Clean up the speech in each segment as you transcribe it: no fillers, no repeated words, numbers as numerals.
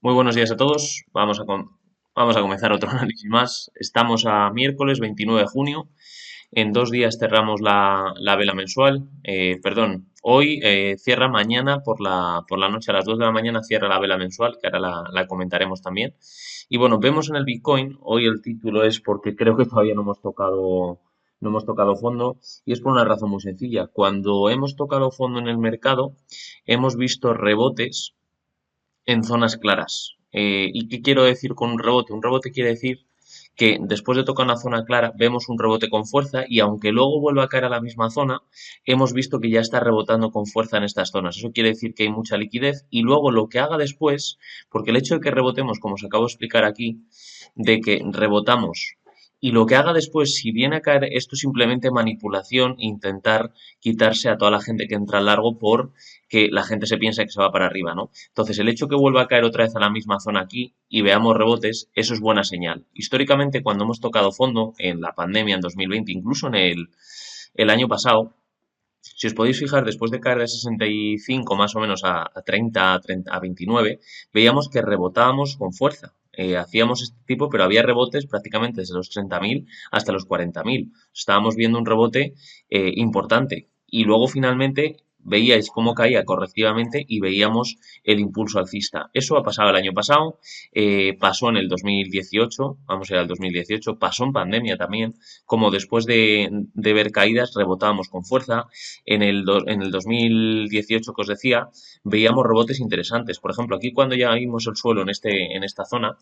Muy buenos días a todos. Vamos a comenzar otro análisis más. Estamos a miércoles 29 de junio. En 2 días cerramos la vela mensual. Perdón, hoy cierra mañana por la noche a las 2 de la mañana cierra la vela mensual, que ahora la comentaremos también. Y bueno, vemos en el Bitcoin, hoy el título es porque creo que todavía no hemos tocado fondo y es por una razón muy sencilla. Cuando hemos tocado fondo en el mercado, hemos visto rebotes en zonas claras. ¿Y qué quiero decir con un rebote? Un rebote quiere decir que después de tocar una zona clara vemos un rebote con fuerza y aunque luego vuelva a caer a la misma zona, hemos visto que ya está rebotando con fuerza en estas zonas. Eso quiere decir que hay mucha liquidez y luego lo que haga después, porque el hecho de que rebotemos, como os acabo de explicar aquí, de que rebotamos y lo que haga después, si viene a caer, esto es simplemente manipulación, intentar quitarse a toda la gente que entra al largo por que la gente se piensa que se va para arriba, ¿no? Entonces, el hecho que vuelva a caer otra vez a la misma zona aquí y veamos rebotes, eso es buena señal. Históricamente, cuando hemos tocado fondo, en la pandemia, en 2020, incluso en el año pasado, si os podéis fijar, después de caer de 65 más o menos a 30, a 29, veíamos que rebotábamos con fuerza. Hacíamos este tipo, pero había rebotes prácticamente desde los 30.000 hasta los 40.000. Estábamos viendo un rebote importante. Y luego finalmente veíais cómo caía correctivamente y veíamos el impulso alcista. Eso ha pasado el año pasado, pasó en el 2018, vamos a ir al 2018, pasó en pandemia también, como después de ver caídas rebotábamos con fuerza. En el 2018 que os decía, veíamos rebotes interesantes. Por ejemplo, aquí cuando ya vimos el suelo en esta zona,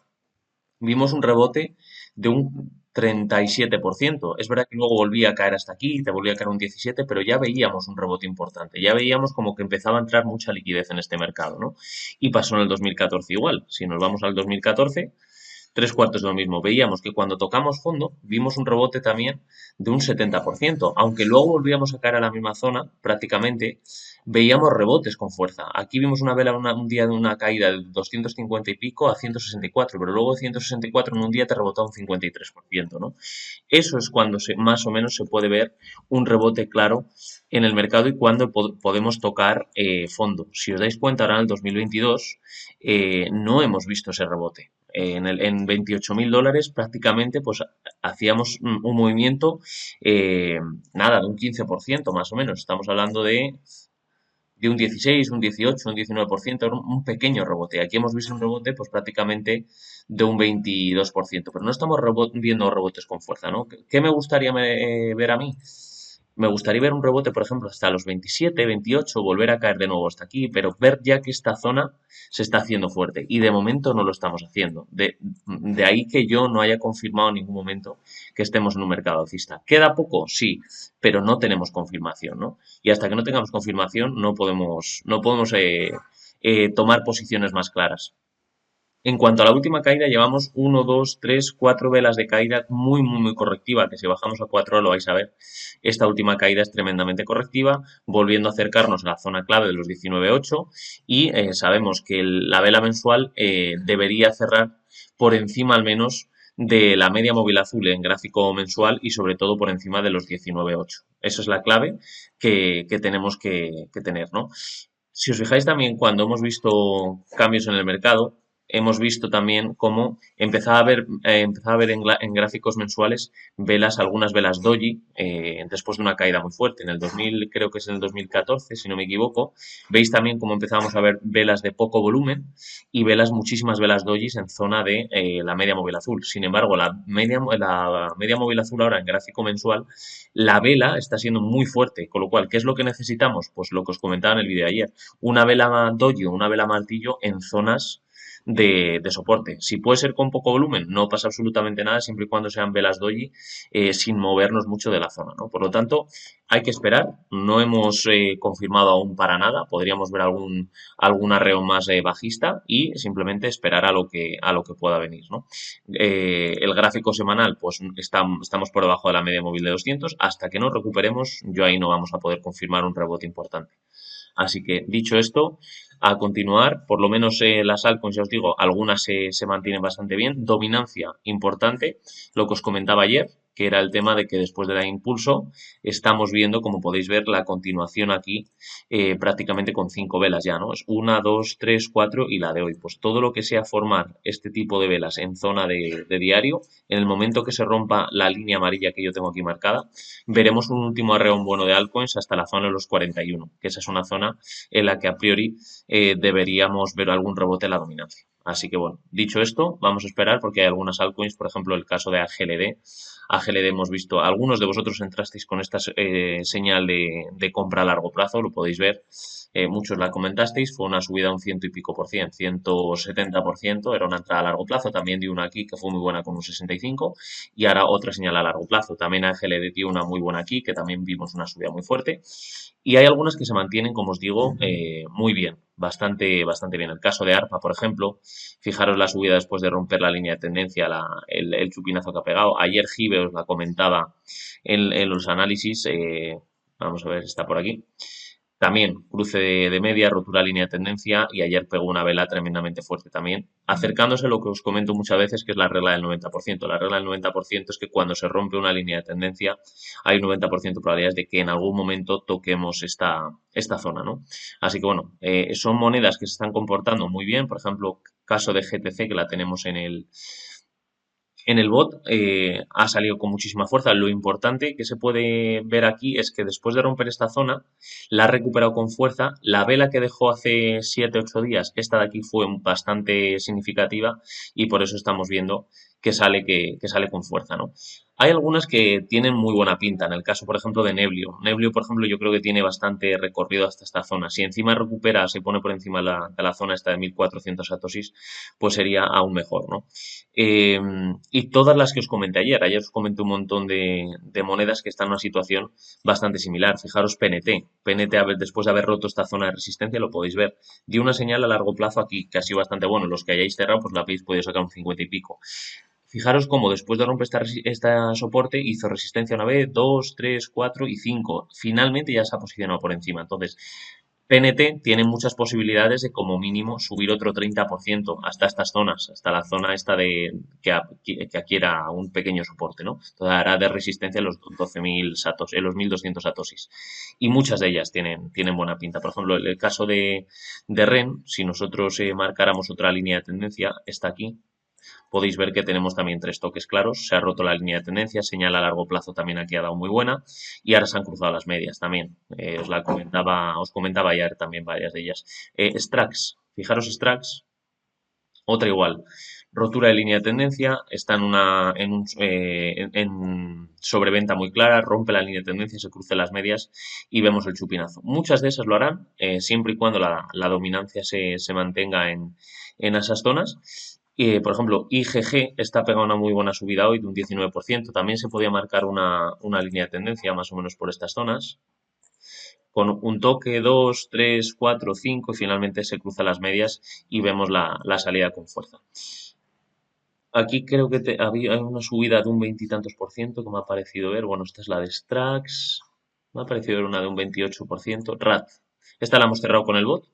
vimos un rebote de un 37%. Es verdad que luego volvía a caer hasta aquí, te volvía a caer un 17%, pero ya veíamos un rebote importante. Ya veíamos como que empezaba a entrar mucha liquidez en este mercado, ¿no? Y pasó en el 2014 igual. Si nos vamos al 2014, tres cuartos de lo mismo. Veíamos que cuando tocamos fondo, vimos un rebote también de un 70%, aunque luego volvíamos a caer a la misma zona, prácticamente, veíamos rebotes con fuerza. Aquí vimos una vela un día de una caída de 250 y pico a 164, pero luego de 164 en un día te rebotó un 53%, ¿no? Eso es cuando más o menos se puede ver un rebote claro en el mercado y cuando podemos tocar fondo. Si os dais cuenta, ahora en el 2022 no hemos visto ese rebote. En 28.000 dólares prácticamente pues hacíamos un movimiento, nada, de un 15% más o menos. Estamos hablando de un 16, un 18, un 19%, un pequeño rebote. Aquí hemos visto un rebote pues prácticamente de un 22%, pero no estamos viendo rebotes con fuerza, ¿no? ¿Qué me gustaría ver a mí? Me gustaría ver un rebote, por ejemplo, hasta los 27, 28, volver a caer de nuevo hasta aquí, pero ver ya que esta zona se está haciendo fuerte y de momento no lo estamos haciendo. De ahí que yo no haya confirmado en ningún momento que estemos en un mercado alcista. ¿Queda poco? Sí, pero no tenemos confirmación, ¿no? Y hasta que no tengamos confirmación no podemos tomar posiciones más claras. En cuanto a la última caída, llevamos uno, 2, 3, 4 velas de caída muy, muy, muy correctiva, que si bajamos a 4 lo vais a ver. Esta última caída es tremendamente correctiva, volviendo a acercarnos a la zona clave de los 19.8 y sabemos que la vela mensual debería cerrar por encima al menos de la media móvil azul en gráfico mensual y sobre todo por encima de los 19.8. Esa es la clave que tenemos que tener, ¿no? Si os fijáis también cuando hemos visto cambios en el mercado, hemos visto también cómo empezaba a ver en gráficos mensuales algunas velas doji, después de una caída muy fuerte. En el 2000, creo que es en el 2014, si no me equivoco, veis también cómo empezamos a ver velas de poco volumen y muchísimas velas dojis en zona de la media móvil azul. Sin embargo, la media móvil azul ahora en gráfico mensual, la vela está siendo muy fuerte, con lo cual, ¿qué es lo que necesitamos? Pues lo que os comentaba en el vídeo de ayer, una vela doji o una vela martillo en zonas de soporte. Si puede ser con poco volumen, no pasa absolutamente nada, siempre y cuando sean velas doji, sin movernos mucho de la zona, ¿no? Por lo tanto, hay que esperar. No hemos confirmado aún para nada. Podríamos ver algún arreo más bajista y simplemente esperar a lo que pueda venir, ¿no? El gráfico semanal, pues estamos por debajo de la media móvil de 200. Hasta que nos recuperemos, yo ahí no vamos a poder confirmar un rebote importante. Así que, dicho esto, a continuar, por lo menos las altcoins, ya os digo, algunas se mantienen bastante bien. Dominancia importante, lo que os comentaba ayer. que era el tema de que después de la impulso estamos viendo, como podéis ver, la continuación aquí prácticamente con 5 velas ya, ¿no? Es 1, 2, 3, 4 y la de hoy. Pues todo lo que sea formar este tipo de velas en zona de diario, en el momento que se rompa la línea amarilla que yo tengo aquí marcada, veremos un último arreón bueno de altcoins hasta la zona de los 41, que esa es una zona en la que a priori deberíamos ver algún rebote en la dominancia. Así que bueno, dicho esto, vamos a esperar porque hay algunas altcoins, por ejemplo, el caso de AGLD. AGLD hemos visto, algunos de vosotros entrasteis con esta señal de compra a largo plazo, lo podéis ver. Muchos la comentasteis, fue una subida un ciento y pico por cien, 170%, era una entrada a largo plazo, también di una aquí que fue muy buena con un 65 y ahora otra señal a largo plazo, también AGLD dio una muy buena aquí que también vimos una subida muy fuerte y hay algunas que se mantienen, como os digo, muy bien, bastante bien. El caso de ARPA, por ejemplo, fijaros la subida después de romper la línea de tendencia, el chupinazo que ha pegado. Ayer Gibe os la comentaba en los análisis, vamos a ver, está por aquí. También cruce de media, rotura línea de tendencia y ayer pegó una vela tremendamente fuerte también, acercándose a lo que os comento muchas veces que es la regla del 90%. La regla del 90% es que cuando se rompe una línea de tendencia hay un 90% de probabilidades de que en algún momento toquemos esta zona, ¿no? Así que bueno, son monedas que se están comportando muy bien, por ejemplo, caso de GTC que la tenemos en el bot ha salido con muchísima fuerza. Lo importante que se puede ver aquí es que después de romper esta zona, la ha recuperado con fuerza. La vela que dejó hace 7-8 días, esta de aquí fue bastante significativa y por eso estamos viendo que sale con fuerza, ¿no? Hay algunas que tienen muy buena pinta. En el caso, por ejemplo, de Neblio. Neblio, por ejemplo, yo creo que tiene bastante recorrido hasta esta zona. Si encima recupera, se pone por encima de la zona esta de 1400 satoshis, pues sería aún mejor, ¿no? Y todas las que os comenté ayer os comenté un montón de monedas que están en una situación bastante similar. Fijaros PNT. PNT, después de haber roto esta zona de resistencia, lo podéis ver. Dio una señal a largo plazo aquí, que ha sido bastante bueno. Los que hayáis cerrado, pues la habéis podido sacar un 50 y pico. Fijaros cómo después de romper esta soporte hizo resistencia una vez, dos, tres, cuatro y cinco. Finalmente ya se ha posicionado por encima. Entonces, PNT tiene muchas posibilidades de como mínimo subir otro 30% hasta estas zonas, hasta la zona esta que adquiera un pequeño soporte, ¿no? Entonces hará de resistencia los 12.000 satoshis, los 1.200 satoshis. Y muchas de ellas tienen buena pinta. Por ejemplo, el caso de REN, si nosotros marcáramos otra línea de tendencia, está aquí, podéis ver que tenemos también tres toques claros. Se ha roto la línea de tendencia, señal a largo plazo también aquí ha dado muy buena y ahora se han cruzado las medias también. Os comentaba ayer también varias de ellas. Strax, fijaros Strax, otra igual. Rotura de línea de tendencia, está en sobreventa muy clara, rompe la línea de tendencia, se cruza las medias y vemos el chupinazo. Muchas de esas lo harán, siempre y cuando la dominancia se mantenga en esas zonas. Por ejemplo, IGG está pegando una muy buena subida hoy de un 19%. También se podía marcar una línea de tendencia más o menos por estas zonas. Con un toque, 2, 3, 4, 5 y finalmente se cruza las medias y vemos la salida con fuerza. Aquí creo que había una subida de un veintitantos por ciento que me ha parecido ver. Bueno, esta es la de Strax. Me ha parecido ver una de un 28%. RAT. Esta la hemos cerrado con el bot.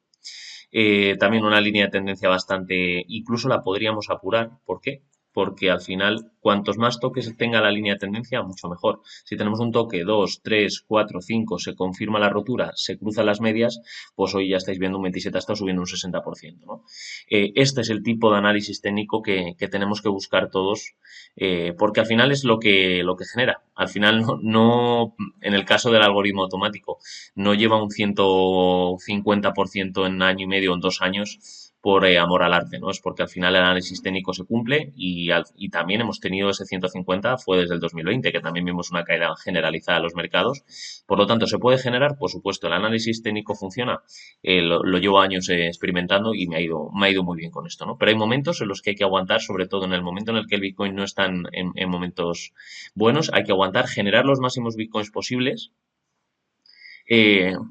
También una línea de tendencia bastante, incluso la podríamos apurar. ¿Por qué? Porque al final, cuantos más toques tenga la línea de tendencia, mucho mejor. Si tenemos un toque 2, 3, 4, 5, se confirma la rotura, se cruzan las medias, pues hoy ya estáis viendo un 27, está subiendo un 60%, ¿no? Este es el tipo de análisis técnico que tenemos que buscar todos, porque al final es lo que genera. Al final, en el caso del algoritmo automático, no lleva un 150% en año y medio o en 2 años por amor al arte, ¿no? Es porque al final el análisis técnico se cumple y también hemos tenido ese 150, fue desde el 2020, que también vimos una caída generalizada de los mercados. Por lo tanto, ¿se puede generar? Por supuesto, el análisis técnico funciona. Lo llevo años experimentando y me ha ido muy bien con esto, ¿no? Pero hay momentos en los que hay que aguantar, sobre todo en el momento en el que el Bitcoin no está en momentos buenos, hay que aguantar, generar los máximos Bitcoins posibles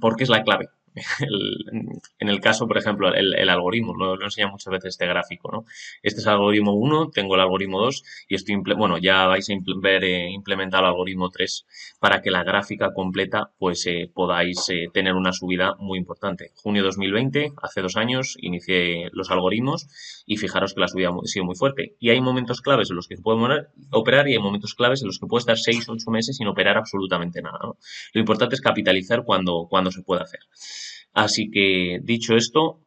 porque es la clave. en el caso, por ejemplo, el algoritmo, lo enseña muchas veces este gráfico, ¿no? Este es el algoritmo uno, tengo el algoritmo 2 y estoy, bueno, ya vais a ver implementado el algoritmo 3 para que la gráfica completa, pues podáis tener una subida muy importante. Junio 2020, hace 2 años, inicié los algoritmos y fijaros que la subida ha sido muy fuerte. Y hay momentos claves en los que se puede operar y hay momentos claves en los que puede estar 6 8 meses sin operar absolutamente nada, ¿no? Lo importante es capitalizar cuando se puede hacer. Así que, dicho esto,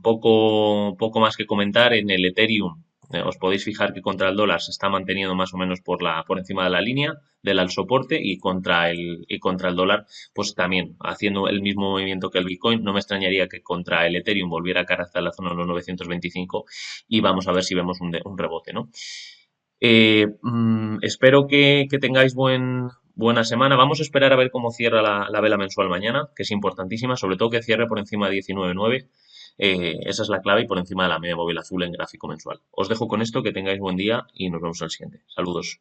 poco más que comentar en el Ethereum. Os podéis fijar que contra el dólar se está manteniendo más o menos por encima de la línea del soporte y contra el dólar, pues también haciendo el mismo movimiento que el Bitcoin. No me extrañaría que contra el Ethereum volviera a caer hasta la zona de los 925 y vamos a ver si vemos un rebote, ¿no? Espero que tengáis buena semana. Vamos a esperar a ver cómo cierra la vela mensual mañana, que es importantísima, sobre todo que cierre por encima de 19,9. Esa es la clave y por encima de la media móvil azul en gráfico mensual. Os dejo con esto, que tengáis buen día y nos vemos al siguiente. Saludos.